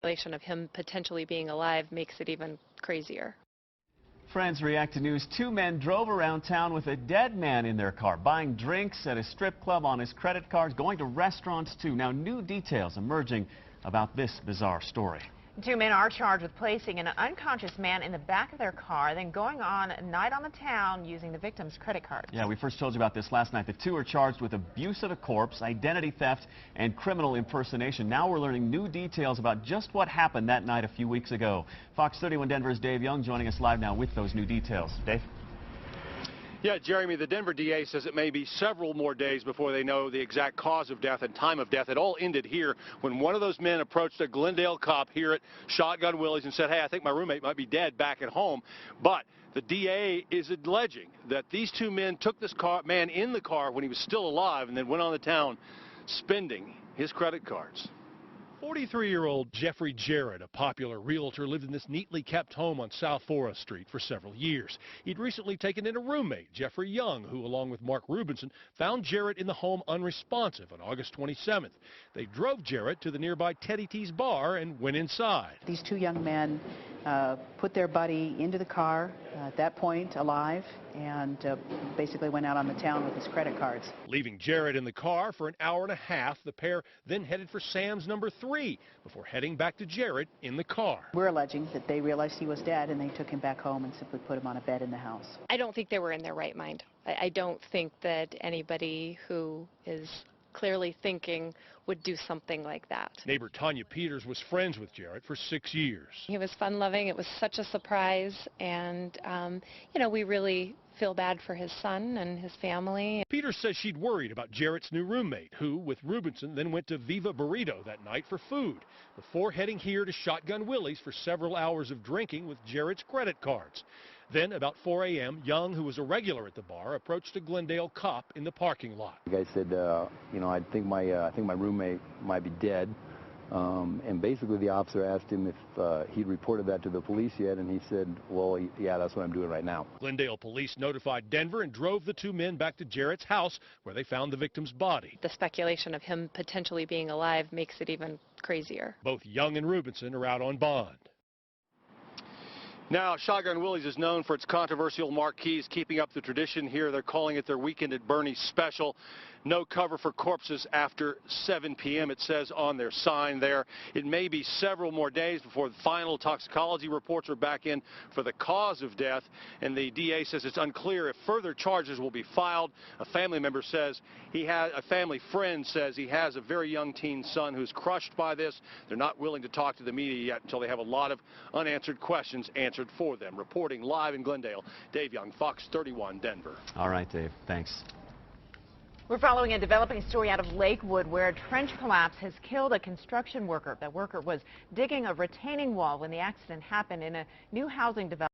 Speculation of him potentially being alive makes it even crazier. Friends react to news. Two men drove around town with a dead man in their car, buying drinks at a strip club on his credit cards, going to restaurants too. Now, new details emerging about this bizarre story. Two men are charged with placing an unconscious man in the back of their car, then going on a night on the town using the victim's credit card. Yeah, we first told you about this last night. The two are charged with abuse of a corpse, identity theft, and criminal impersonation. Now we're learning new details about just what happened that night a few weeks ago. Fox 31 Denver's Dave Young joining us live now with those new details. Dave? Yeah, Jeremy, the Denver DA says it may be several more days before they know the exact cause of death and time of death. It all ended here when one of those men approached a Glendale cop here at Shotgun Willie's and said, hey, I think my roommate might be dead back at home. But the DA is alleging that these two men took this man in the car when he was still alive and then went on the town spending his credit cards. 43-year-old Jeffrey Jarrett, a popular realtor, lived in this neatly kept home on South Forest Street for several years. He'd recently taken in a roommate, Jeffrey Young, who, along with Mark Rubinson, found Jarrett in the home unresponsive on August 27th. They drove Jarrett to the nearby Teddy T's bar and went inside. These two young men put their buddy into the car, at that point alive, and basically went out on the town with his credit cards. Leaving Jarrett in the car for an hour and a half, the pair then headed for Sam's number 3 before heading back to Jarrett in the car. We're alleging that they realized he was dead and they took him back home and simply put him on a bed in the house. I don't think they were in their right mind. I don't think that anybody who is clearly thinking would do something like that. Neighbor Tanya Peters was friends with Jarrett for 6 years. He was fun-loving. It was such a surprise, and you know, we really feel bad for his son and his family. Peters says she'd worried about Jarrett's new roommate, who, with Rubinson, then went to Viva Burrito that night for food, before heading here to Shotgun Willie's for several hours of drinking with Jarrett's credit cards. Then, about 4 a.m., Young, who was a regular at the bar, approached a Glendale cop in the parking lot. The guy said, you know, I think my roommate might be dead. And basically the officer asked him if he'd reported that to the police yet, and he said, well, yeah, that's what I'm doing right now. Glendale police notified Denver and drove the two men back to Jarrett's house, where they found the victim's body. The speculation of him potentially being alive makes it even crazier. Both Young and Rubinson are out on bond. Now, Shotgun Willie's is known for its controversial marquees, keeping up the tradition here. They're calling it their Weekend at Bernie's special. No cover for corpses after 7 p.m., it says on their sign there. It may be several more days before the final toxicology reports are back in for the cause of death, and the DA says it's unclear if further charges will be filed. A family member says a family friend says he has a very young teen son who's crushed by this. They're not willing to talk to the media yet until they have a lot of unanswered questions answered for them. Reporting live in Glendale, Dave Young, Fox 31, Denver. All right, Dave. Thanks. We're following a developing story out of Lakewood where a trench collapse has killed a construction worker. The worker was digging a retaining wall when the accident happened in a new housing development.